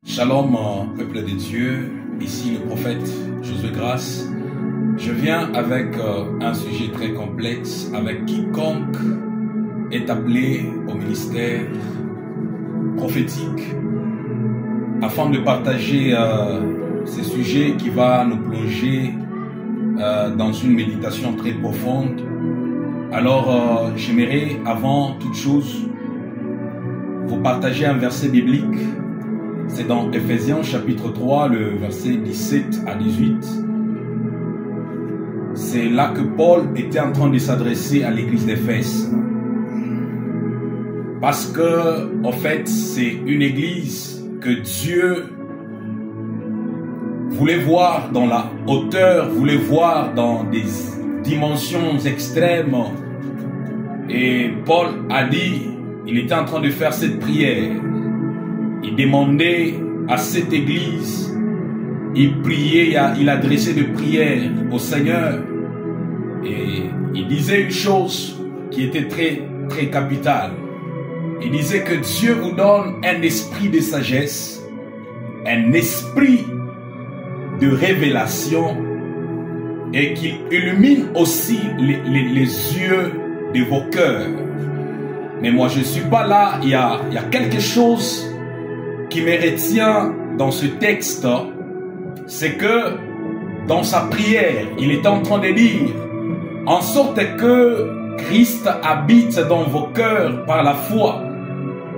Shalom, peuple de Dieu, ici le prophète Josué Grace. Je viens avec un sujet très complexe, avec quiconque est appelé au ministère prophétique, afin de partager ce sujet qui va nous plonger dans une méditation très profonde. Alors, j'aimerais avant toute chose vous partager un verset biblique. C'est dans Ephésiens chapitre 3, le verset 17 à 18. C'est là que Paul était en train de s'adresser à l'église d'Éphèse. Parce que, en fait, c'est une église que Dieu voulait voir dans la hauteur, voulait voir dans des dimensions extrêmes. Et Paul a dit, il était en train de faire cette prière. Il demandait à cette église, il priait, il adressait des prières au Seigneur. Et il disait une chose qui était très capitale. Il disait que Dieu vous donne un esprit de sagesse, un esprit de révélation, et qu'il illumine aussi les yeux de vos cœurs. Mais moi je ne suis pas là, il y a quelque chose qui me retient dans ce texte, c'est que dans sa prière, il est en train de dire, en sorte que Christ habite dans vos cœurs par la foi,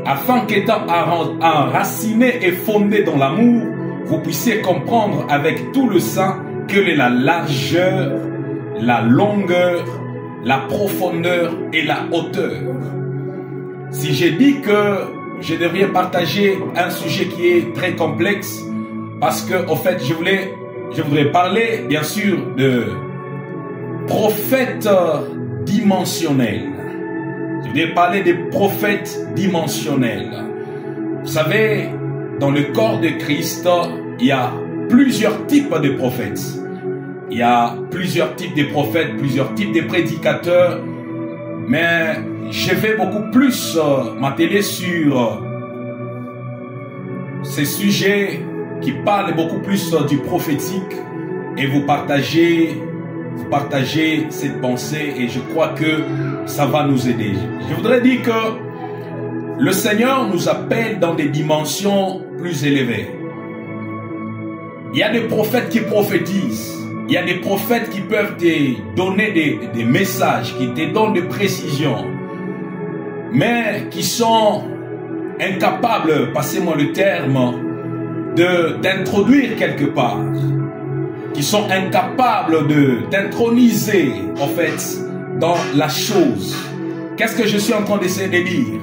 afin qu'étant enraciné et fondé dans l'amour, vous puissiez comprendre avec tout le saint quelle est la largeur, la longueur, la profondeur et la hauteur. Si j'ai dit que je devrais partager un sujet qui est très complexe, parce que, en fait, je voudrais parler, bien sûr, de prophètes dimensionnels. Je voudrais parler des prophètes dimensionnels. Vous savez, dans le corps de Christ, il y a plusieurs types de prophètes. Il y a plusieurs types de prophètes, plusieurs types de prédicateurs, mais je vais beaucoup plus m'atteler sur ces sujets qui parlent beaucoup plus du prophétique et vous partagez cette pensée et je crois que ça va nous aider. Je voudrais dire que le Seigneur nous appelle dans des dimensions plus élevées. Il y a des prophètes qui prophétisent. Il y a des prophètes qui peuvent te donner des messages, qui te donnent des précisions, mais qui sont incapables, passez-moi le terme, d'introduire quelque part, qui sont incapables d'introniser, en fait, dans la chose. Qu'est-ce que je suis en train d'essayer de dire?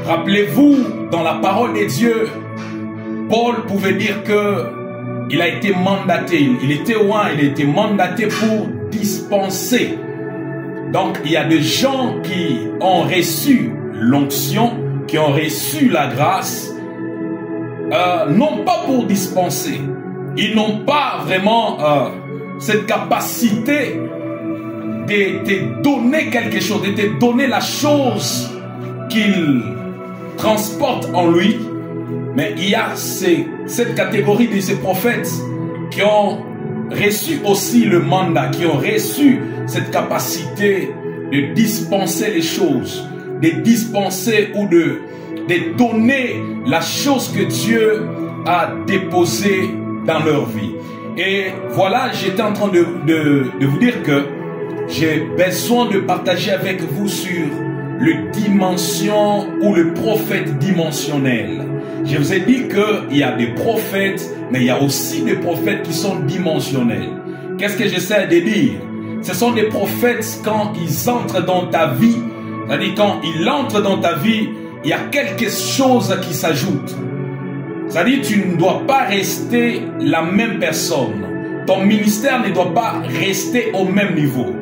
Rappelez-vous, dans la parole de Dieu, Paul pouvait dire que il a été mandaté, il était loin, il a été mandaté pour dispenser. Donc, il y a des gens qui ont reçu l'onction, qui ont reçu la grâce, non pas pour dispenser. Ils n'ont pas vraiment cette capacité de te donner quelque chose, de te donner la chose qu'ils transportent en lui. Mais il y a cette catégorie de ces prophètes qui ont reçu aussi le mandat, qui ont reçu cette capacité de dispenser les choses, de dispenser ou de donner la chose que Dieu a déposée dans leur vie. Et voilà, j'étais en train de vous dire que j'ai besoin de partager avec vous sur le dimension ou le prophète dimensionnel. Je vous ai dit qu'il y a des prophètes, mais il y a aussi des prophètes qui sont dimensionnels. Qu'est-ce que j'essaie de dire? Ce sont des prophètes quand ils entrent dans ta vie, c'est-à-dire quand ils entrent dans ta vie, il y a quelque chose qui s'ajoute. C'est-à-dire tu ne dois pas rester la même personne. Ton ministère ne doit pas rester au même niveau.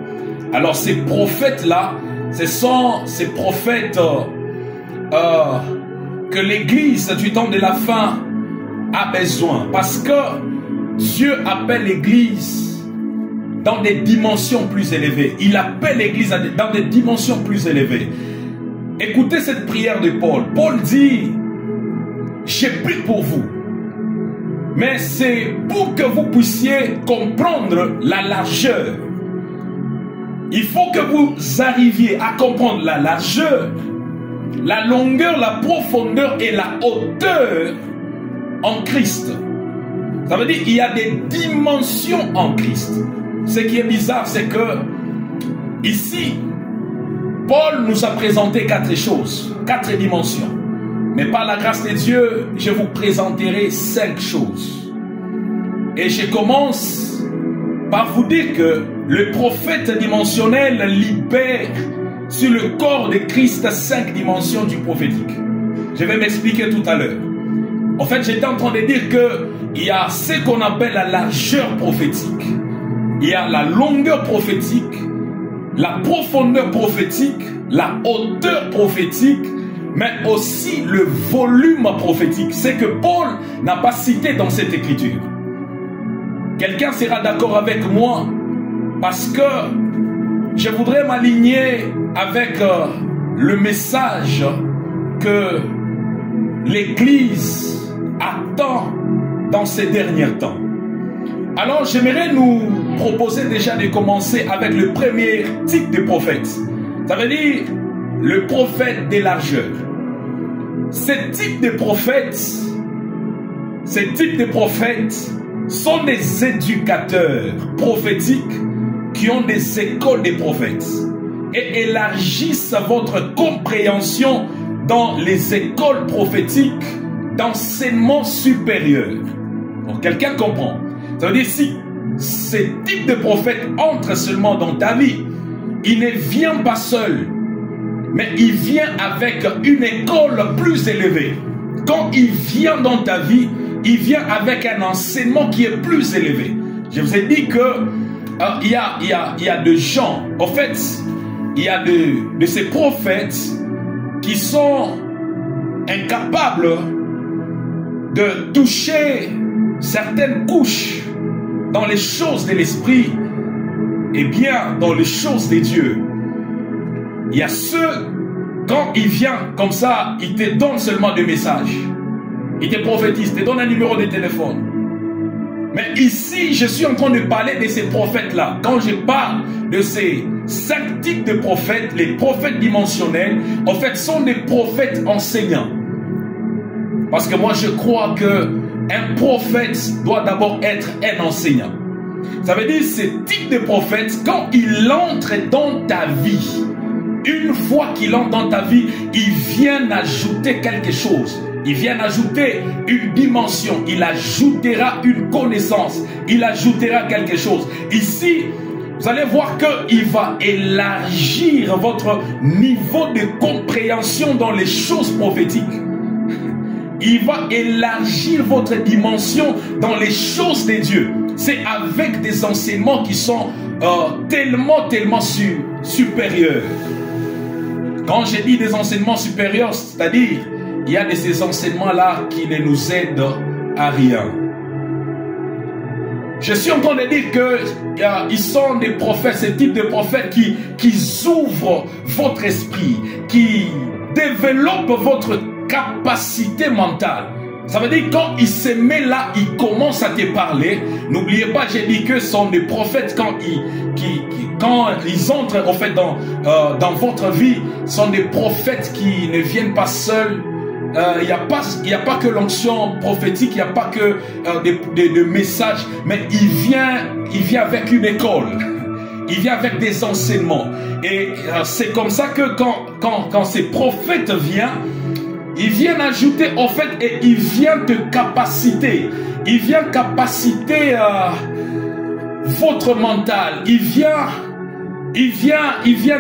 Alors ces prophètes-là, ce sont ces prophètes que l'église du temps de la fin a besoin. Parce que Dieu appelle l'église dans des dimensions plus élevées. Il appelle l'église dans des dimensions plus élevées. Écoutez cette prière de Paul. Paul dit, j'ai pris pour vous mais c'est pour que vous puissiez comprendre la largeur. Il faut que vous arriviez à comprendre la largeur, la longueur, la profondeur et la hauteur en Christ. Ça veut dire qu'il y a des dimensions en Christ. Ce qui est bizarre, c'est que ici, Paul nous a présenté 4 choses, 4 dimensions. Mais par la grâce de Dieu, je vous présenterai 5 choses. Et je commence par vous dire que le prophète dimensionnel libère sur le corps de Christ 5 dimensions du prophétique. Je vais m'expliquer tout à l'heure. En fait, j'étais en train de dire qu'il y a ce qu'on appelle la largeur prophétique. Il y a la longueur prophétique, la profondeur prophétique, la hauteur prophétique, mais aussi le volume prophétique. C'est que Paul n'a pas cité dans cette écriture. Quelqu'un sera d'accord avec moi parce que je voudrais m'aligner avec le message que l'Église attend dans ces derniers temps. Alors j'aimerais nous proposer déjà de commencer avec le premier type de prophète. Ça veut dire le prophète des largeurs. Ces types de prophètes sont des éducateurs prophétiques qui ont des écoles de prophètes et élargissent votre compréhension dans les écoles prophétiques d'enseignement supérieur. Donc quelqu'un comprend. Ça veut dire si ce type de prophète entre seulement dans ta vie, il ne vient pas seul, mais il vient avec une école plus élevée. Quand il vient dans ta vie, il vient avec un enseignement qui est plus élevé. Je vous ai dit que il y a des gens, en fait, il y a de ces prophètes qui sont incapables de toucher certaines couches dans les choses de l'esprit et bien dans les choses de Dieu. Il y a ceux, quand il vient comme ça, il te donne seulement des messages. Il te prophétise, te donne un numéro de téléphone. Mais ici, je suis en train de parler de ces prophètes-là. Quand je parle de ces 5 types de prophètes, les prophètes dimensionnels, en fait, sont des prophètes enseignants. Parce que moi, je crois qu'un prophète doit d'abord être un enseignant. Ça veut dire, ce type de prophète, quand il entre dans ta vie, une fois qu'il entre dans ta vie, il vient ajouter quelque chose. Il vient ajouter une dimension. Il ajoutera une connaissance. Il ajoutera quelque chose. Ici, vous allez voir qu'il va élargir votre niveau de compréhension dans les choses prophétiques. Il va élargir votre dimension dans les choses de Dieu. C'est avec des enseignements qui sont tellement supérieurs. Quand j'ai dit des enseignements supérieurs, c'est-à-dire, il y a de ces enseignements-là qui ne nous aident à rien. Je suis en train de dire qu'ils sont des prophètes, ce type de prophètes qui ouvrent votre esprit, qui développent votre capacité mentale. Ça veut dire quand il se met là, il commence à te parler. N'oubliez pas, j'ai dit que ce sont des prophètes quand ils entrent en fait dans votre vie, sont des prophètes qui ne viennent pas seuls. Il n'y a pas que l'onction prophétique, il n'y a pas que des messages, mais il vient avec une école. Il vient avec des enseignements. Et c'est comme ça que quand ces prophètes viennent, ils viennent ajouter en fait et ils viennent te capaciter. Ils viennent capaciter votre mental. Il vient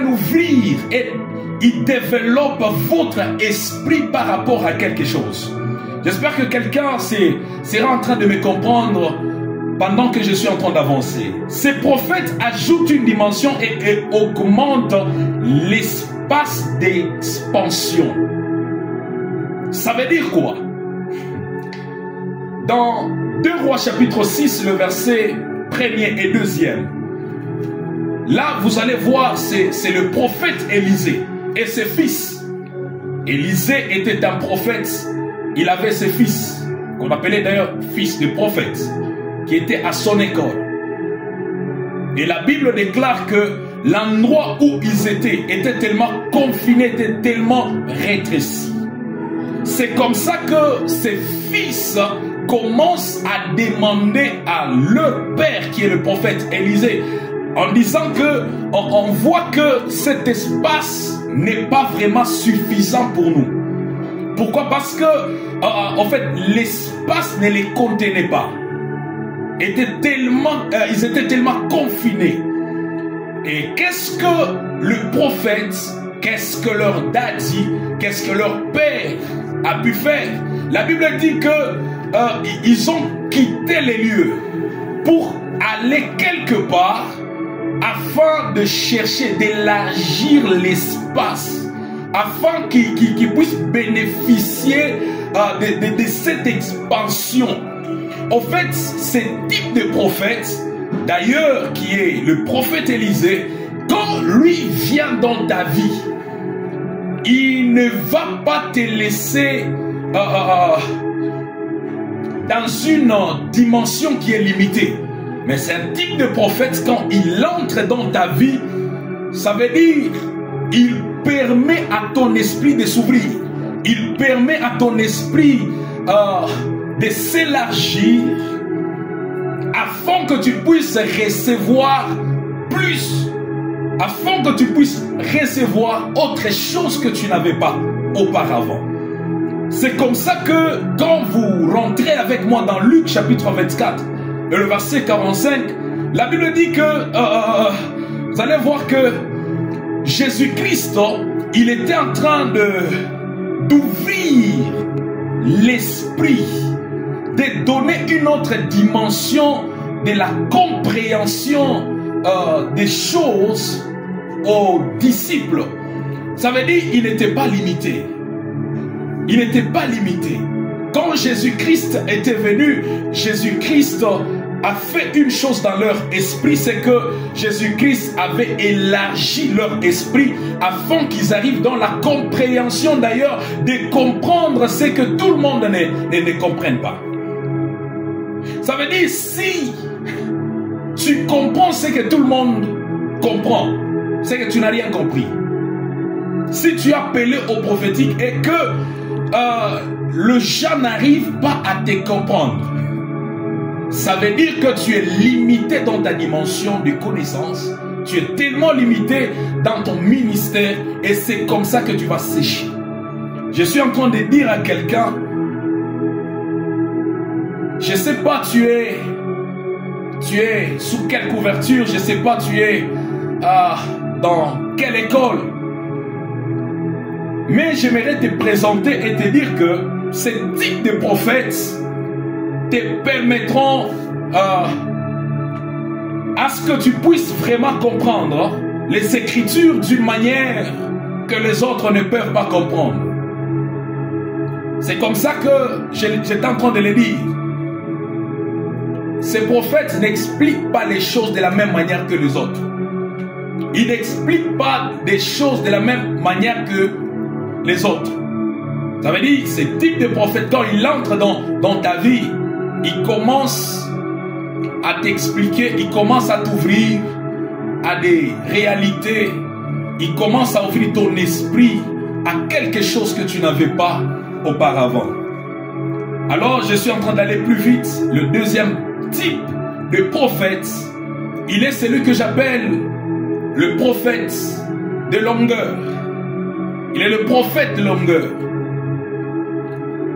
ouvrir et il développe votre esprit par rapport à quelque chose. J'espère que quelqu'un sera en train de me comprendre pendant que je suis en train d'avancer. Ces prophètes ajoutent une dimension et augmentent l'espace d'expansion. Ça veut dire quoi? Dans 2 Rois chapitre 6, le verset 1er et 2e, là vous allez voir, c'est le prophète Élisée et ses fils. Élisée était un prophète, il avait ses fils. qu'on appelait d'ailleurs fils de prophète, qui était à son école. Et la Bible déclare que l'endroit où ils étaient tellement confinés, était tellement rétréci. C'est comme ça que ces fils commencent à demander à leur père, qui est le prophète Élisée, en disant que on voit que cet espace n'est pas vraiment suffisant pour nous. Pourquoi? Parce que en fait l'espace ne les contenait pas. Ils étaient tellement confinés. Et qu'est-ce que le prophète, qu'est-ce que leur daddy, qu'est-ce que leur père a pu faire? La Bible dit que ils ont quitté les lieux pour aller quelque part afin de chercher, d'élargir l'espace, afin qu'ils puissent bénéficier de cette expansion. En fait, ce type de prophète, d'ailleurs, qui est le prophète Élisée, quand lui vient dans ta vie, il ne va pas te laisser dans une dimension qui est limitée. Mais c'est un type de prophète, quand il entre dans ta vie, ça veut dire, il permet à ton esprit de s'ouvrir. Il permet à ton esprit de s'élargir afin que tu puisses recevoir plus, afin que tu puisses recevoir autre chose que tu n'avais pas auparavant. C'est comme ça que quand vous rentrez avec moi dans Luc chapitre 24 et le verset 45, la Bible dit que vous allez voir que Jésus-Christ, il était en train d'ouvrir l'esprit, de donner une autre dimension de la compréhension des choses aux disciples. Ça veut dire qu'il n'était pas limité. Il n'était pas limité. Quand Jésus-Christ était venu, Jésus-Christ a fait une chose dans leur esprit, c'est que Jésus-Christ avait élargi leur esprit afin qu'ils arrivent dans la compréhension d'ailleurs de comprendre ce que tout le monde ne comprenne pas. Ça veut dire, si tu comprends ce que tout le monde comprend, c'est que tu n'as rien compris. Si tu as appelé au prophétique et que le gens n'arrive pas à te comprendre, ça veut dire que tu es limité dans ta dimension de connaissance. Tu es tellement limité dans ton ministère et c'est comme ça que tu vas sécher. Je suis en train de dire à quelqu'un, je ne sais pas tu es sous quelle couverture, je ne sais pas tu es dans quelle école, mais j'aimerais te présenter et te dire que ce type de prophètes te permettront à ce que tu puisses vraiment comprendre les Écritures d'une manière que les autres ne peuvent pas comprendre. C'est comme ça que j'étais en train de le dire. Ces prophètes n'expliquent pas les choses de la même manière que les autres. Ils n'expliquent pas des choses de la même manière que les autres. Ça veut dire, ce type de prophète, quand il entre dans ta vie, il commence à t'expliquer, il commence à t'ouvrir à des réalités, il commence à ouvrir ton esprit à quelque chose que tu n'avais pas auparavant. Alors, je suis en train d'aller plus vite. Le deuxième type de prophète, il est celui que j'appelle le prophète de longueur. Il est le prophète de longueur.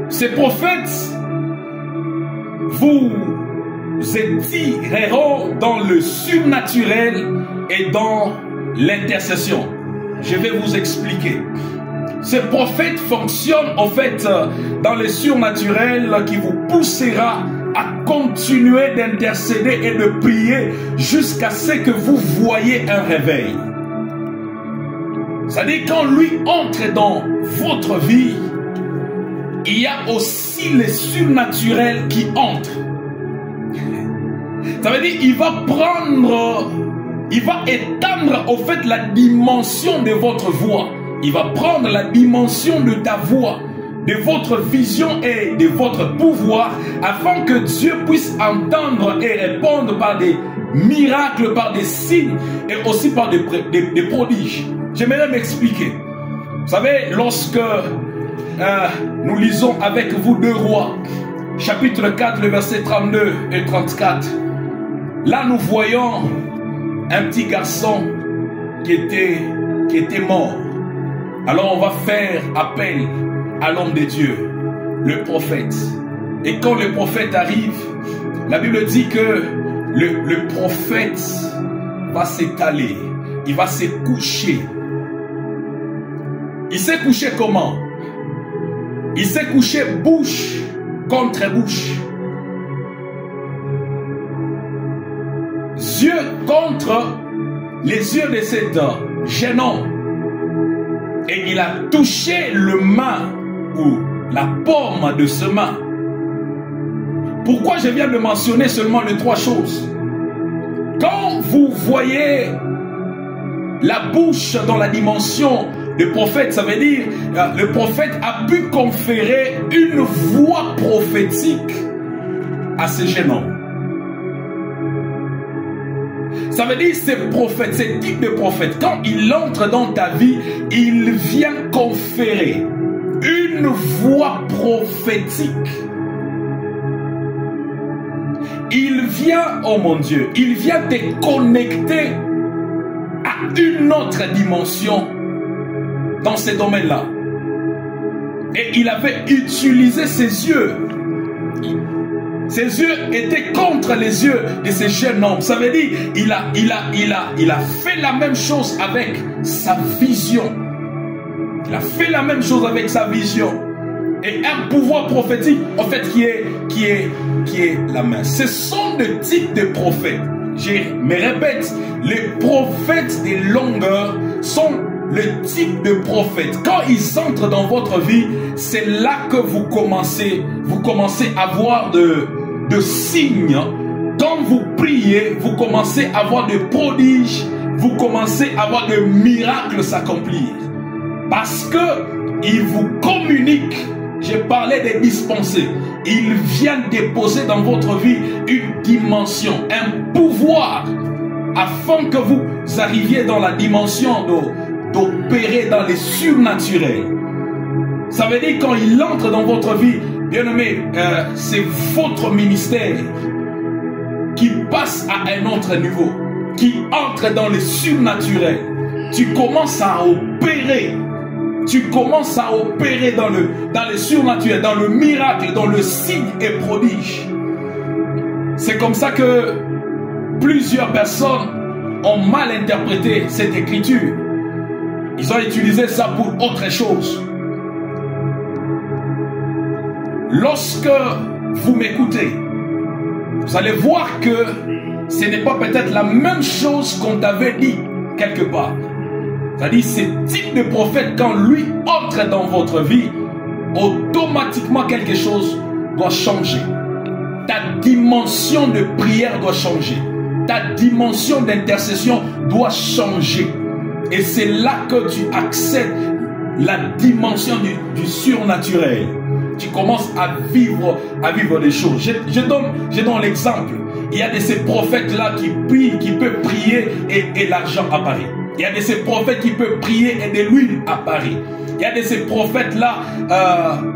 Ces prophètes vous étireront dans le surnaturel et dans l'intercession. Je vais vous expliquer. Ce prophète fonctionne en fait dans le surnaturel qui vous poussera à continuer d'intercéder et de prier jusqu'à ce que vous voyez un réveil. C'est-à-dire quand lui entre dans votre vie, il y a aussi le surnaturel qui entre. Ça veut dire qu'il va prendre, il va étendre au fait la dimension de votre voix. Il va prendre la dimension de ta voix de votre vision et de votre pouvoir, afin que Dieu puisse entendre et répondre par des miracles, par des signes et aussi par des prodiges. J'aimerais m'expliquer. Vous savez, lorsque nous lisons avec vous 2 Rois, chapitre 4, le verset 32 et 34, là nous voyons un petit garçon qui était mort. Alors on va faire appel à l'homme de Dieu, le prophète. Et quand le prophète arrive, la Bible dit que le prophète va s'étaler, il va se coucher. Il s'est couché comment? Il s'est couché bouche contre bouche. Yeux contre les yeux de cet jeune homme. Et il a touché le main ou la paume de ce main. Pourquoi je viens de mentionner seulement les 3 choses? Quand vous voyez la bouche dans la dimension du prophète, ça veut dire le prophète a pu conférer une voix prophétique à ce jeune homme. Ça veut dire ce prophète, ce type de prophète, quand il entre dans ta vie, il vient conférer une voix prophétique. Il vient, oh mon Dieu, il vient te connecter à une autre dimension dans ces domaines-là. Et il avait utilisé ses yeux. Ses yeux étaient contre les yeux de ce jeune homme. Ça veut dire il a fait la même chose avec sa vision. Il a fait la même chose avec sa vision. Et un pouvoir prophétique, en fait, qui est la main. Ce sont des types de prophètes. Je me répète, les prophètes des longueurs sont le type de prophète. Quand ils entrent dans votre vie, c'est là que vous commencez à voir de signes. Quand vous priez, vous commencez à voir des prodiges, vous commencez à voir des miracles s'accomplir. Parce que il vous communique. J'ai parlé des dispensés. Il vient déposer dans votre vie une dimension, un pouvoir, afin que vous arriviez dans la dimension d'opérer dans les surnaturels. Ça veut dire quand il entre dans votre vie, bien aimé, c'est votre ministère qui passe à un autre niveau, qui entre dans les surnaturels. Tu commences à opérer. Tu commences à opérer dans le surnaturel, dans le miracle, dans le signe et prodige. C'est comme ça que plusieurs personnes ont mal interprété cette écriture. Ils ont utilisé ça pour autre chose. Lorsque vous m'écoutez, vous allez voir que ce n'est pas peut-être la même chose qu'on t'avait dit quelque part. C'est-à-dire, ce type de prophète, quand lui entre dans votre vie, automatiquement quelque chose doit changer. Ta dimension de prière doit changer. Ta dimension d'intercession doit changer. Et c'est là que tu accèdes la dimension du surnaturel. Tu commences à vivre des choses. Je donne l'exemple. Il y a de ces prophètes-là qui prient, qui peuvent prier et l'argent apparaît. Il y a de ces prophètes qui peuvent prier et de l'huile apparaît. Il y a de ces prophètes-là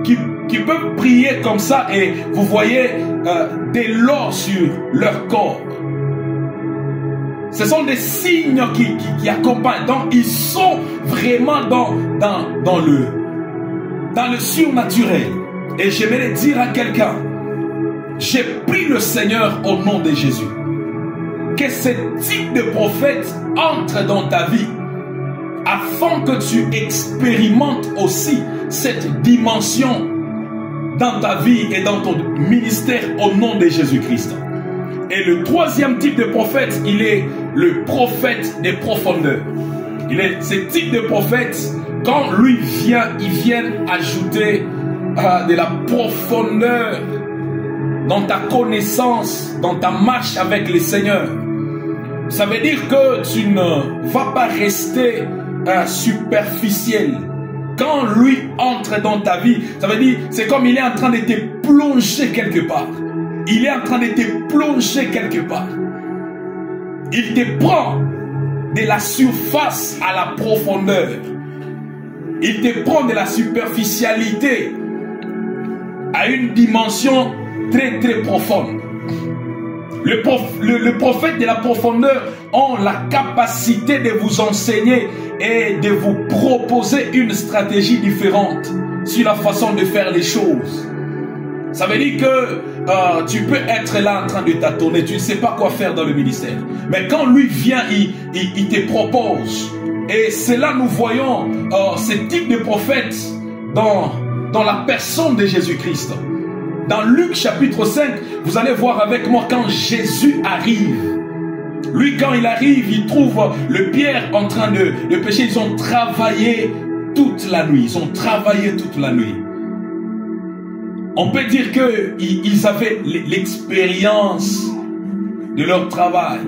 qui peuvent prier comme ça et vous voyez de l'or sur leur corps. Ce sont des signes qui accompagnent. Donc ils sont vraiment dans le surnaturel. Et j'aimerais dire à quelqu'un, j'ai pris le Seigneur au nom de Jésus. Que ce type de prophète entre dans ta vie afin que tu expérimentes aussi cette dimension dans ta vie et dans ton ministère au nom de Jésus-Christ. Et le troisième type de prophète, il est le prophète des profondeurs. Il est ce type de prophète, quand lui vient, il vient ajouter de la profondeur dans ta connaissance, dans ta marche avec le Seigneur. Ça veut dire que tu ne vas pas rester superficiel quand lui entre dans ta vie, ça veut dire, c'est comme il est en train de te plonger quelque part. Il est en train de te plonger quelque part. Il te prend de la surface à la profondeur. Il te prend de la superficialité à une dimension très très profonde. Le prophète de la profondeur ont la capacité de vous enseigner et de vous proposer une stratégie différente sur la façon de faire les choses. Ça veut dire que tu peux être là en train de tâtonner, tu ne sais pas quoi faire dans le ministère. Mais quand lui vient, il te propose. Et c'est là nous voyons ce type de prophète dans la personne de Jésus-Christ. Dans Luc chapitre 5, vous allez voir avec moi quand Jésus arrive. Lui, quand il arrive, il trouve le Pierre en train de pécher. Ils ont travaillé toute la nuit. Ils ont travaillé toute la nuit. On peut dire qu'ils avaient l'expérience de leur travail.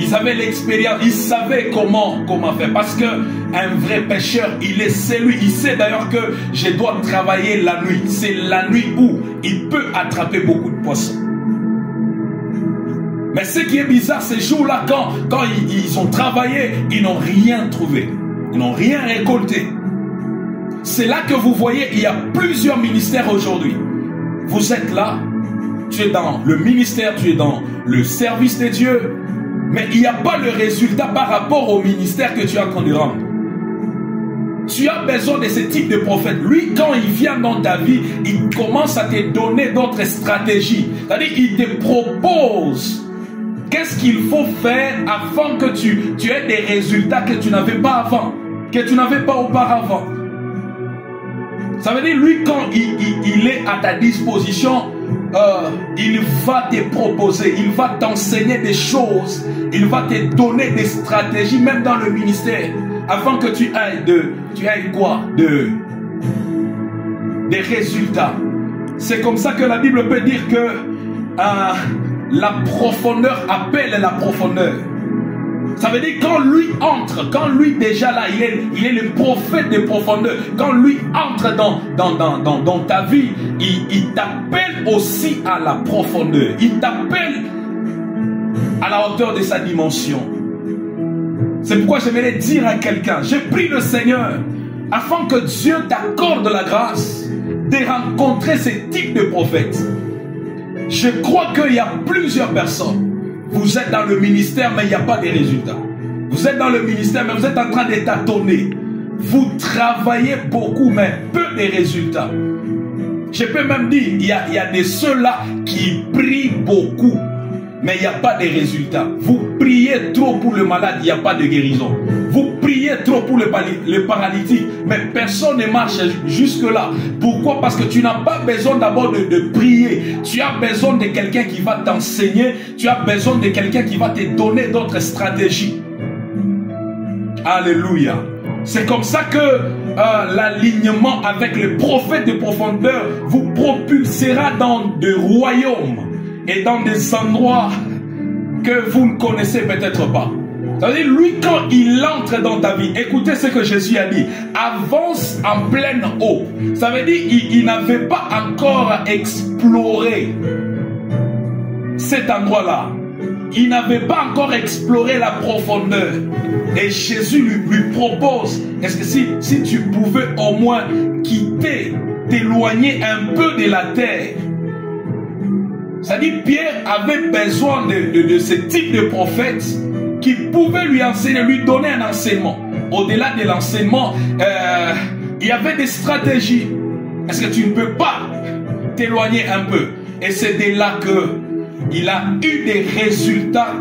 Ils avaient l'expérience, ils savaient comment faire. Parce qu'un vrai pêcheur, il sait d'ailleurs que je dois travailler la nuit. C'est la nuit où il peut attraper beaucoup de poissons. Mais ce qui est bizarre, ces jours-là, quand ils ont travaillé, ils n'ont rien trouvé. Ils n'ont rien récolté. C'est là que vous voyez, il y a plusieurs ministères aujourd'hui. Vous êtes là, tu es dans le ministère, tu es dans le service de Dieu, mais il n'y a pas le résultat par rapport au ministère que tu es en train de rendre. Tu as besoin de ce type de prophète. Lui, quand il vient dans ta vie, il commence à te donner d'autres stratégies. C'est-à-dire, il te propose qu'est-ce qu'il faut faire afin que tu aies des résultats que tu n'avais pas avant, que tu n'avais pas auparavant. Ça veut dire, lui, quand il est à ta disposition, il va te proposer, il va t'enseigner des choses, il va te donner des stratégies, même dans le ministère, afin que tu aies quoi? Des résultats. C'est comme ça que la Bible peut dire que la profondeur appelle la profondeur. Ça veut dire quand lui entre, quand lui déjà là, il est le prophète de profondeur. Quand lui entre dans ta vie, il t'appelle aussi à la profondeur. Il t'appelle à la hauteur de sa dimension. C'est pourquoi j'aimerais dire à quelqu'un, je prie le Seigneur afin que Dieu t'accorde la grâce de rencontrer ce type de prophète. Je crois qu'il y a plusieurs personnes. Vous êtes dans le ministère, mais il n'y a pas de résultats. Vous êtes dans le ministère, mais vous êtes en train de tâtonner. Vous travaillez beaucoup, mais peu de résultats. Je peux même dire, il y a de ceux-là qui prient beaucoup, mais il n'y a pas de résultats. Vous priez trop pour le malade, il n'y a pas de guérison. Vous priez trop pour le paralytique, mais personne ne marche jusque-là. Pourquoi? Parce que tu n'as pas besoin d'abord de prier. Tu as besoin de quelqu'un qui va t'enseigner. Tu as besoin de quelqu'un qui va te donner d'autres stratégies. Alléluia. C'est comme ça que l'alignement avec le prophète de profondeur vous propulsera dans des royaumes et dans des endroits que vous ne connaissez peut-être pas. Ça veut dire, lui, quand il entre dans ta vie, écoutez ce que Jésus a dit, avance en pleine eau. Ça veut dire, il n'avait pas encore exploré cet endroit-là. Il n'avait pas encore exploré la profondeur. Et Jésus lui propose, est-ce que si tu pouvais au moins quitter, t'éloigner un peu de la terre. C'est-à-dire, Pierre avait besoin de ce type de prophète qui pouvait lui enseigner, lui donner un enseignement. Au-delà de l'enseignement, il y avait des stratégies. Est-ce que tu ne peux pas t'éloigner un peu? Et c'est de là qu'il a eu des résultats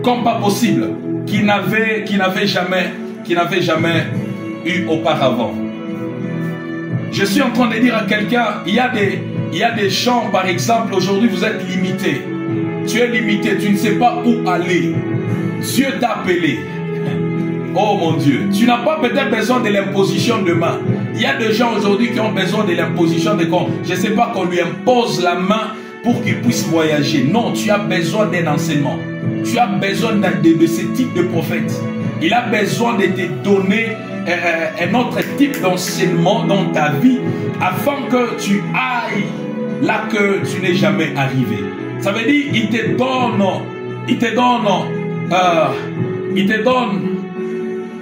comme pas possible, qu'il n'avait jamais eu auparavant. Je suis en train de dire à quelqu'un, il y a des gens, par exemple, aujourd'hui vous êtes limité. Tu es limité, tu ne sais pas où aller. Dieu t'a appelé. Oh mon Dieu, tu n'as pas peut-être besoin de l'imposition de main. Il y a des gens aujourd'hui qui ont besoin de l'imposition de corps. Je ne sais pas qu'on lui impose la main pour qu'il puisse voyager. Non, tu as besoin d'un enseignement. Tu as besoin de ce type de prophète. Il a besoin de te donner un autre type d'enseignement dans ta vie afin que tu ailles là que tu n'es jamais arrivé. Ça veut dire, il te donne,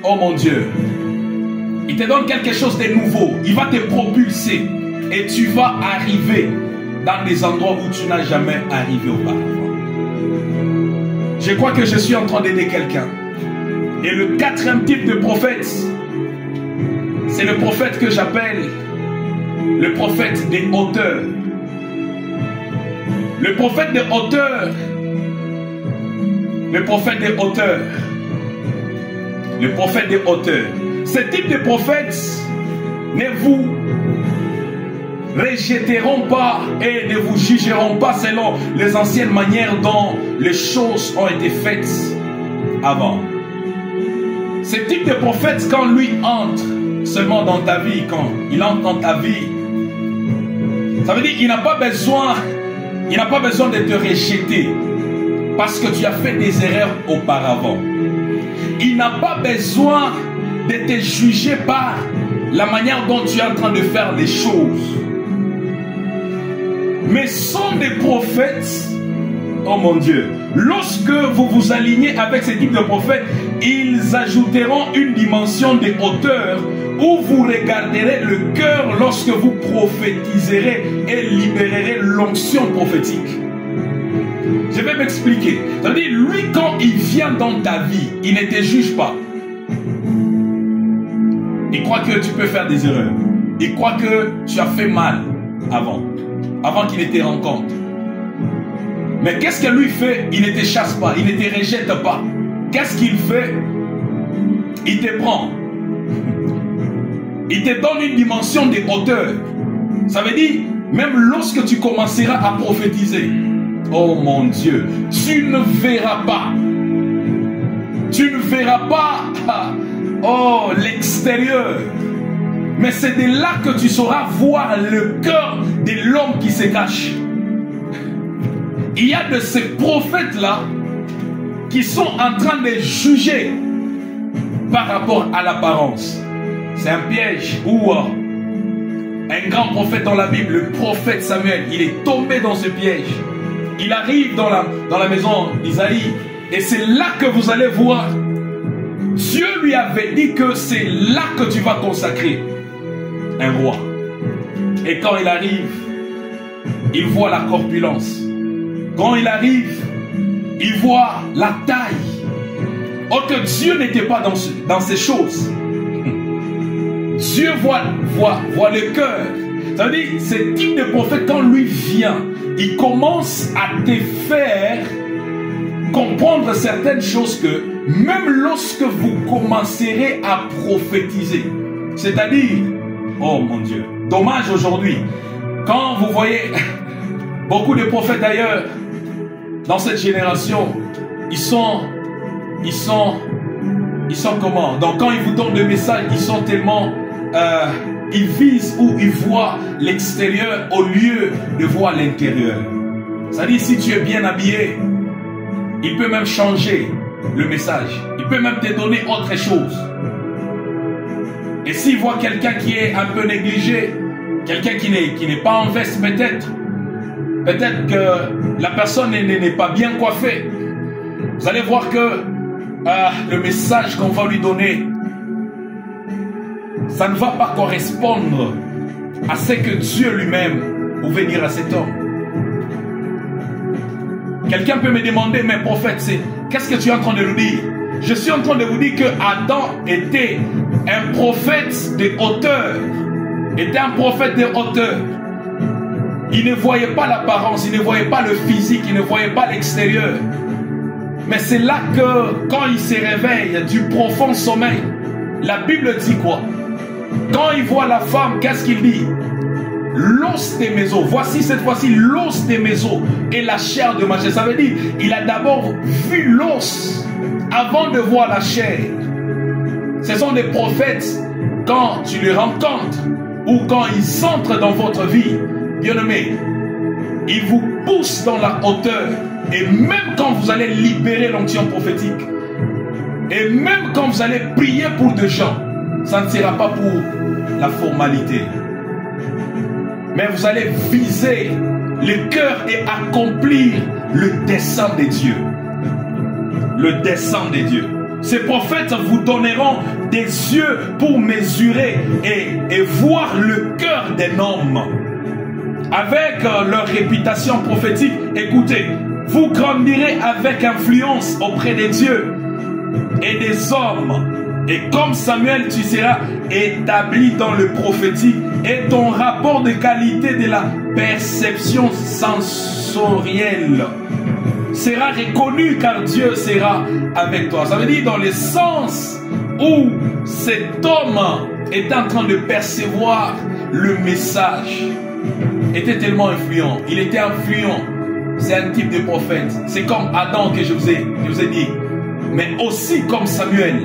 oh mon Dieu, il te donne quelque chose de nouveau. Il va te propulser et tu vas arriver dans des endroits où tu n'as jamais arrivé auparavant. Je crois que je suis en train d'aider quelqu'un. Et le quatrième type de prophète, c'est le prophète que j'appelle le prophète des hauteurs. Le prophète des hauteurs. Le prophète des hauteurs. Le prophète des hauteurs. Ce type de prophètes ne vous rejetteront pas et ne vous jugeront pas selon les anciennes manières dont les choses ont été faites avant. Ce type de prophète, quand lui entre seulement dans ta vie, quand il entre dans ta vie, ça veut dire qu'il n'a pas besoin de te rejeter parce que tu as fait des erreurs auparavant. Il n'a pas besoin de te juger par la manière dont tu es en train de faire les choses. Mais sont des prophètes, oh mon Dieu, lorsque vous vous alignez avec ce type de prophètes, ils ajouteront une dimension de hauteur où vous regarderez le cœur lorsque vous prophétiserez et libérerez l'onction prophétique. Je vais m'expliquer. C'est-à-dire, lui, quand il vient dans ta vie, il ne te juge pas. Il croit que tu peux faire des erreurs. Il croit que tu as fait mal avant qu'il ne te rencontre. Mais qu'est-ce que lui fait? Il ne te chasse pas, il ne te rejette pas. Qu'est-ce qu'il fait? Il te prend. Il te donne une dimension de hauteur. Ça veut dire, même lorsque tu commenceras à prophétiser, oh mon Dieu, tu ne verras pas. Tu ne verras pas, oh, l'extérieur. Mais c'est de là que tu sauras voir le cœur de l'homme qui se cache. Il y a de ces prophètes-là qui sont en train de juger par rapport à l'apparence. C'est un piège. Ou un grand prophète dans la Bible, le prophète Samuel, il est tombé dans ce piège. Il arrive dans la maison d'Isaïe et c'est là que vous allez voir. Dieu lui avait dit que c'est là que tu vas consacrer un roi. Et quand il arrive, il voit la corpulence. Quand il arrive, il voit la taille. Oh, que Dieu n'était pas dans ces choses. Dieu voit le cœur. Ça veut dire, ce type de prophète, quand lui vient, il commence à te faire comprendre certaines choses que, même lorsque vous commencerez à prophétiser, c'est-à-dire, oh mon Dieu, dommage aujourd'hui, quand vous voyez beaucoup de prophètes d'ailleurs, dans cette génération, ils sont comment? Donc quand ils vous donnent le message, ils sont tellement, ils visent ou ils voient l'extérieur au lieu de voir l'intérieur. C'est-à-dire, si tu es bien habillé, il peut même changer le message. Il peut même te donner autre chose. Et s'il voit quelqu'un qui est un peu négligé, quelqu'un qui n'est pas en veste peut-être que la personne n'est pas bien coiffée, vous allez voir que le message qu'on va lui donner, ça ne va pas correspondre à ce que Dieu lui-même pouvait dire à cet homme. Quelqu'un peut me demander, mais prophète, qu'est-ce que tu es en train de nous dire? Je suis en train de vous dire que Adam était un prophète de hauteur. Était un prophète de hauteur. Il ne voyait pas l'apparence, il ne voyait pas le physique, il ne voyait pas l'extérieur. Mais c'est là que, quand il se réveille du profond sommeil, la Bible dit quoi? Quand il voit la femme, qu'est-ce qu'il dit? L'os de mes os. Voici cette fois-ci l'os de mes os et la chair de ma chair. Ça veut dire, il a d'abord vu l'os avant de voir la chair. Ce sont des prophètes, quand tu les rencontres ou quand ils entrent dans votre vie, bien-aimés, ils vous poussent dans la hauteur. Et même quand vous allez libérer l'onction prophétique, et même quand vous allez prier pour des gens, Ça ne sera pas pour la formalité. Mais vous allez viser le cœur et accomplir le dessein de Dieu. Le dessein de Dieu. Ces prophètes vous donneront des yeux pour mesurer et voir le cœur d'un homme. Avec leur réputation prophétique, écoutez, vous grandirez avec influence auprès des dieux et des hommes. Et comme Samuel, tu seras établi dans le prophétique et ton rapport de qualité de la perception sensorielle sera reconnu car Dieu sera avec toi. Ça veut dire dans le sens où cet homme est en train de percevoir le message, était tellement influent. Il était influent. C'est un type de prophète. C'est comme Adam que je vous ai dit. Mais aussi comme Samuel.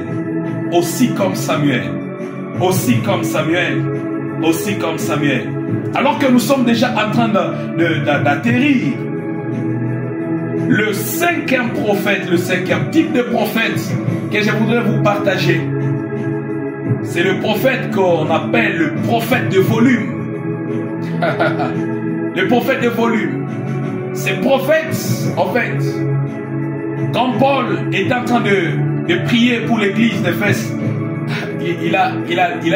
Aussi comme Samuel. Aussi comme Samuel. Aussi comme Samuel. Alors que nous sommes déjà en train d'atterrir. Le cinquième prophète, le cinquième type de prophète que je voudrais vous partager, c'est le prophète qu'on appelle le prophète de volume. Le prophète de volume. Ces prophètes, en fait, quand Paul est en train de prier pour l'église d'Éphèse, il a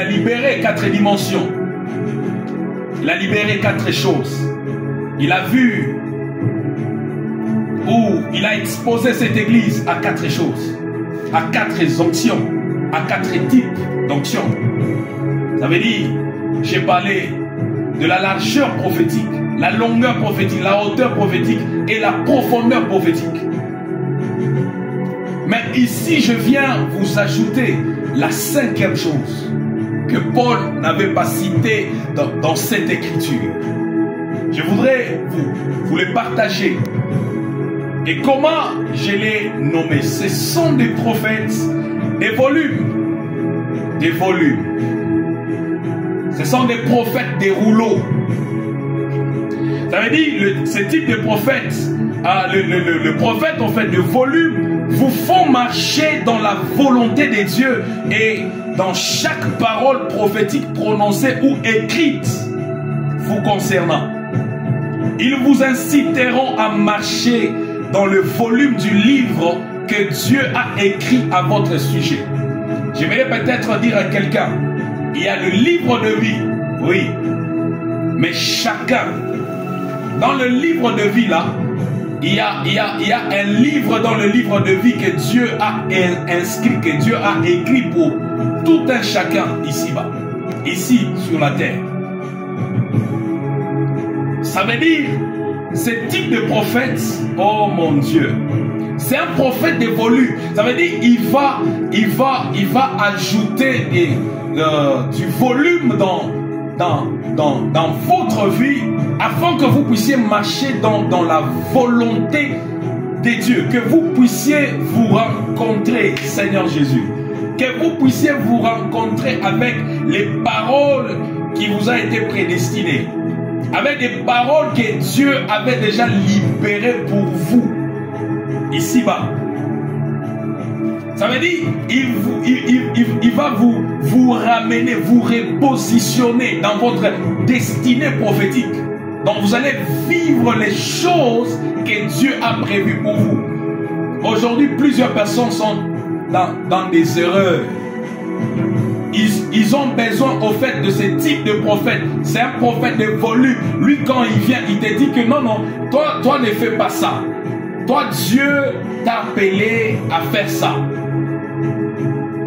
libéré 4 dimensions. Il a libéré 4 choses. Il a vu où il a exposé cette église à 4 choses, à 4 onctions, à 4 types d'onctions. Ça veut dire, j'ai parlé de la largeur prophétique, la longueur prophétique, la hauteur prophétique et la profondeur prophétique. Mais ici, je viens vous ajouter la 5e chose que Paul n'avait pas citée dans cette écriture. Je voudrais vous les partager. Et comment je les nommé? Ce sont des prophètes, des volumes. Des volumes. Ce sont des prophètes des rouleaux. Ça veut dire, ce type de prophète, le prophète en fait de volume, vous font marcher dans la volonté de Dieu et dans chaque parole prophétique prononcée ou écrite vous concernant. Ils vous inciteront à marcher dans le volume du livre que Dieu a écrit à votre sujet. Je vais peut-être dire à quelqu'un, il y a le livre de vie, oui, mais chacun, dans le livre de vie là, il y a un livre dans le livre de vie que Dieu a inscrit, que Dieu a écrit pour tout un chacun ici-bas, ici sur la terre. Ça veut dire, ce type de prophète, oh mon Dieu, c'est un prophète dévolu. Ça veut dire, il va ajouter du volume dans votre vie afin que vous puissiez marcher dans la volonté de Dieu, que vous puissiez vous rencontrer, Seigneur Jésus, que vous puissiez vous rencontrer avec les paroles qui vous ont été prédestinées, avec des paroles que Dieu avait déjà libérées pour vous, ici-bas. Ça veut dire, il va vous ramener, vous repositionner dans votre destinée prophétique. Donc vous allez vivre les choses que Dieu a prévues pour vous. Aujourd'hui, plusieurs personnes sont dans des erreurs. Ils ont besoin au fait de ce type de prophète. C'est un prophète de volume. Lui, quand il vient, il te dit que non, toi ne fais pas ça. Toi, Dieu t'a appelé à faire ça.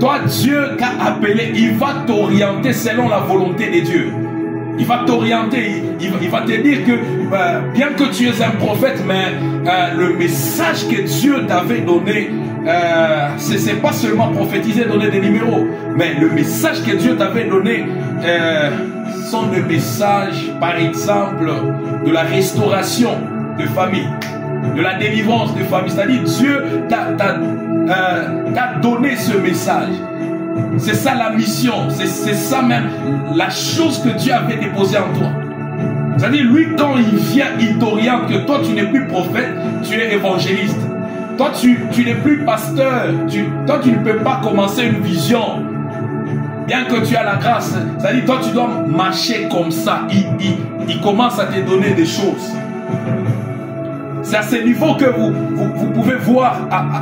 Toi, Dieu t'a appelé, il va t'orienter selon la volonté de Dieu. Il va t'orienter, il va te dire que bien que tu es un prophète, mais le message que Dieu t'avait donné, ce n'est pas seulement prophétiser, donner des numéros, mais le message que Dieu t'avait donné sont des messages, par exemple, de la restauration de famille, de la délivrance de famille. C'est-à-dire, Dieu t'a donné ce message. C'est ça la mission, c'est ça même la chose que Dieu avait déposée en toi. C'est-à-dire, lui, quand il vient, il t'oriente que toi, tu n'es plus prophète, tu es évangéliste. Toi, tu n'es plus pasteur, toi, tu ne peux pas commencer une vision. bien que tu as la grâce, ça dit toi tu dois marcher comme ça. Il commence à te donner des choses. C'est à ce niveau que vous pouvez voir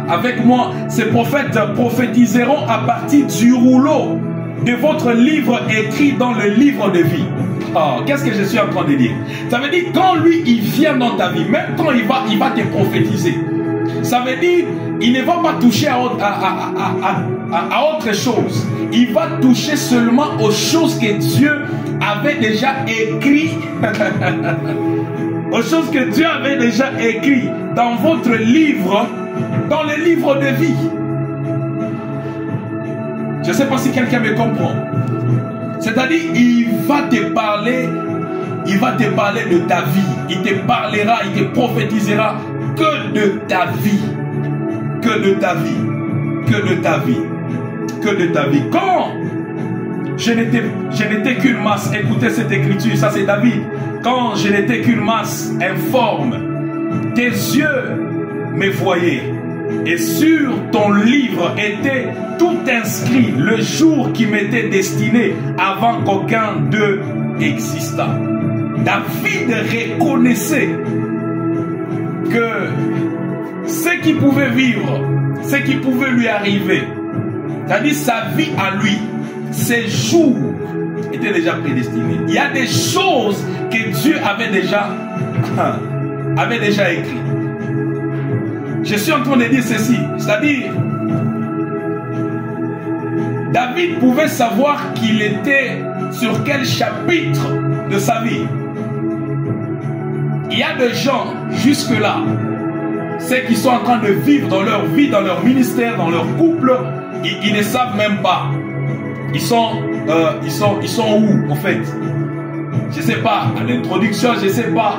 avec moi. Ces prophètes prophétiseront à partir du rouleau de votre livre écrit dans le livre de vie. Oh, qu'est-ce que je suis en train de dire? Ça veut dire quand lui il vient dans ta vie, même quand il va te prophétiser, ça veut dire il ne va pas toucher à autre chose. Il va toucher seulement aux choses que Dieu avait déjà écrites. Aux choses que Dieu avait déjà écrites dans votre livre, dans le livre de vie. Je ne sais pas si quelqu'un me comprend. C'est-à-dire, il va te parler de ta vie. Il te parlera, il te prophétisera que de ta vie. Que de ta vie. Que de ta vie. Que de ta vie. Quand je n'étais qu'une masse, écoutez cette écriture, ça c'est David. Quand je n'étais qu'une masse informe, tes yeux me voyaient. Et sur ton livre était tout inscrit le jour qui m'était destiné avant qu'aucun d'eux existât. David reconnaissait que ce qui pouvait vivre, ce qui pouvait lui arriver, c'est-à-dire sa vie à lui, ses jours étaient déjà prédestinés. Il y a des choses que Dieu avait déjà écrites. Je suis en train de dire ceci, c'est-à-dire, David pouvait savoir qu'il était sur quel chapitre de sa vie. Il y a des gens, jusque-là, ceux qui sont en train de vivre dans leur vie, dans leur ministère, dans leur couple, ils ne savent même pas. Ils sont où, en fait? Je ne sais pas, à l'introduction, je ne sais pas.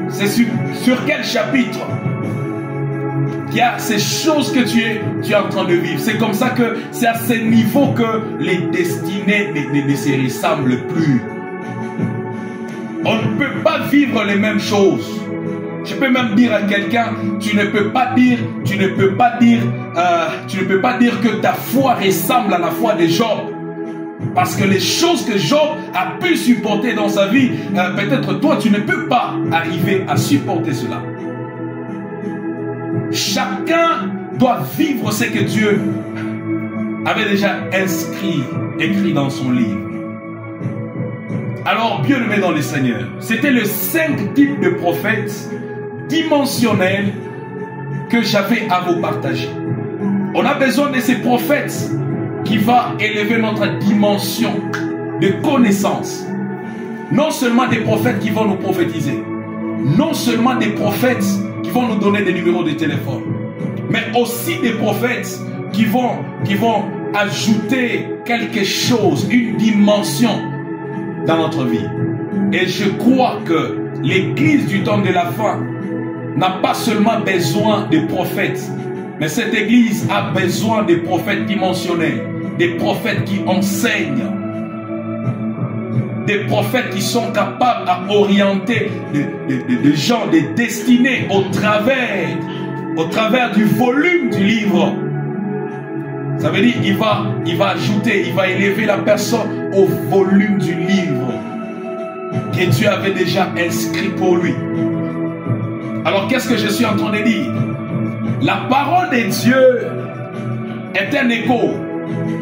C'est sur quel chapitre il y a ces choses que tu es en train de vivre. C'est comme ça que c'est à ce niveau que les destinées ne se ressemblent plus. On ne peut pas vivre les mêmes choses. Je peux même dire à quelqu'un, tu ne peux pas dire que ta foi ressemble à la foi de Job. Parce que les choses que Job a pu supporter dans sa vie, peut-être toi, tu ne peux pas arriver à supporter cela. Chacun doit vivre ce que Dieu avait déjà écrit dans son livre. Alors, bien-aimés dans le Seigneur, c'était les 5 types de prophètes dimensionnels que j'avais à vous partager. On a besoin de ces prophètes qui vont élever notre dimension de connaissance. Non seulement des prophètes qui vont nous prophétiser, non seulement des prophètes qui vont nous donner des numéros de téléphone, mais aussi des prophètes qui vont ajouter quelque chose, une dimension dans notre vie. Et je crois que l'église du temps de la fin n'a pas seulement besoin de prophètes, mais cette église a besoin de prophètes dimensionnels, des prophètes qui enseignent, des prophètes qui sont capables à orienter des gens, des destinées au travers du volume du livre. Ça veut dire qu'il va ajouter, il va élever la personne au volume du livre que Dieu avait déjà inscrit pour lui. Alors qu'est-ce que je suis en train de dire? La parole de Dieu est un écho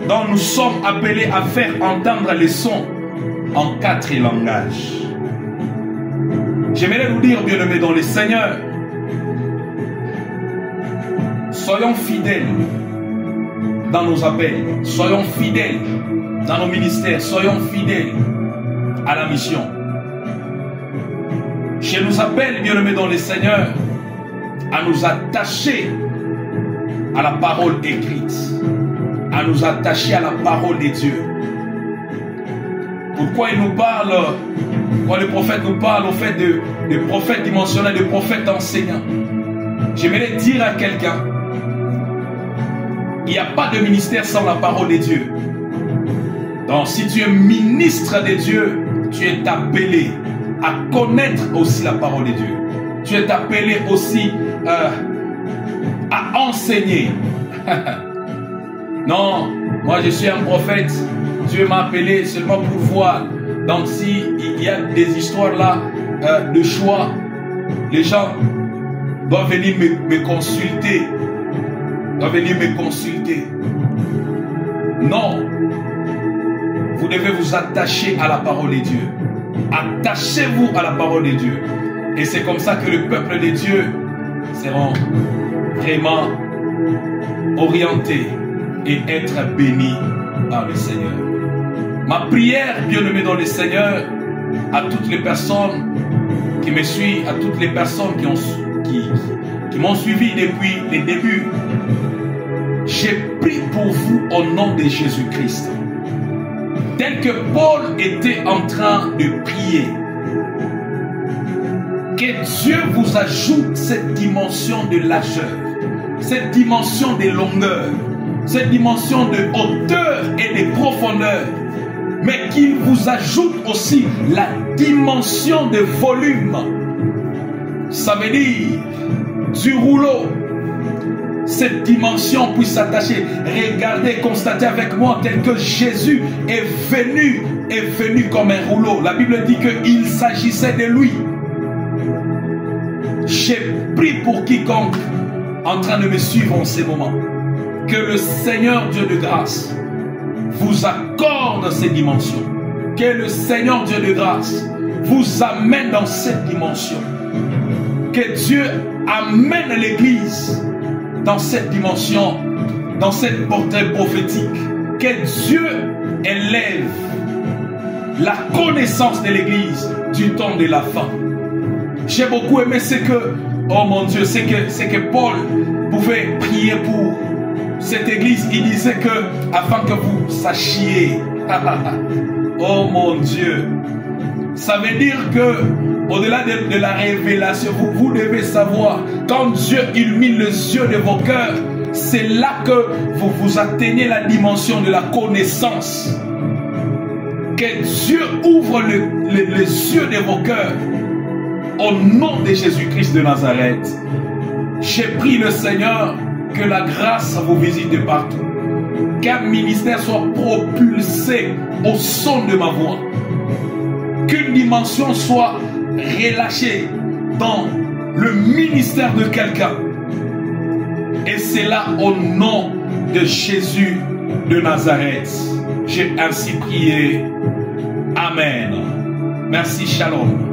dont nous sommes appelés à faire entendre les sons en 4 langages. J'aimerais vous dire, bien-aimés dans le Seigneur, soyons fidèles dans nos appels, soyons fidèles dans nos ministères, soyons fidèles à la mission. Je nous appelle, bien-aimés dans le Seigneur, à nous attacher à la parole écrite, à nous attacher à la parole de Dieu. Pourquoi il nous parle, pourquoi le prophète nous parle au fait de prophètes dimensionnels, de prophètes enseignants? J'aimerais dire à quelqu'un, il n'y a pas de ministère sans la parole de Dieu. Donc si tu es ministre de Dieu, tu es appelé à connaître aussi la parole de Dieu. Tu es appelé aussi à enseigner. Non, Moi, je suis un prophète. Dieu m'a appelé seulement pour voir. Donc, s'il y a des histoires là de choix, les gens doivent venir me consulter. Doivent venir me consulter. Non. Vous devez vous attacher à la parole de Dieu. Attachez-vous à la parole de Dieu. Et c'est comme ça que le peuple de Dieu seront vraiment orientés et être bénis par le Seigneur. Ma prière, bien-aimé dans le Seigneur, à toutes les personnes qui me suivent, à toutes les personnes qui m'ont suivi depuis les débuts, j'ai prié pour vous au nom de Jésus-Christ. Tel que Paul était en train de prier, que Dieu vous ajoute cette dimension de largeur, cette dimension de longueur, cette dimension de hauteur et de profondeur, mais qu'il vous ajoute aussi la dimension de volume. Ça veut dire du rouleau. Cette dimension puisse s'attacher. Regardez, constatez avec moi tel que Jésus est venu comme un rouleau. La Bible dit qu'il s'agissait de lui. J'ai prié pour quiconque en train de me suivre en ces moments. Que le Seigneur Dieu de grâce vous accorde ces dimensions. Que le Seigneur Dieu de grâce vous amène dans cette dimension. Que Dieu amène l'Église dans cette dimension, dans cette portée prophétique. Que Dieu élève la connaissance de l'Église du temps de la fin. J'ai beaucoup aimé ce que, oh mon Dieu, c'est que Paul pouvait prier pour cette Église. Il disait que, afin que vous sachiez, oh mon Dieu, ça veut dire que au-delà de la révélation, vous devez savoir, quand Dieu illumine les yeux de vos cœurs, c'est là que vous atteignez la dimension de la connaissance. Que Dieu ouvre les yeux de vos cœurs au nom de Jésus-Christ de Nazareth. J'ai prié le Seigneur que la grâce vous visite de partout. Qu'un ministère soit propulsé au son de ma voix. Qu'une dimension soit relâchée dans le ministère de quelqu'un. Et c'est là au nom de Jésus de Nazareth. J'ai ainsi prié. Amen. Merci, shalom.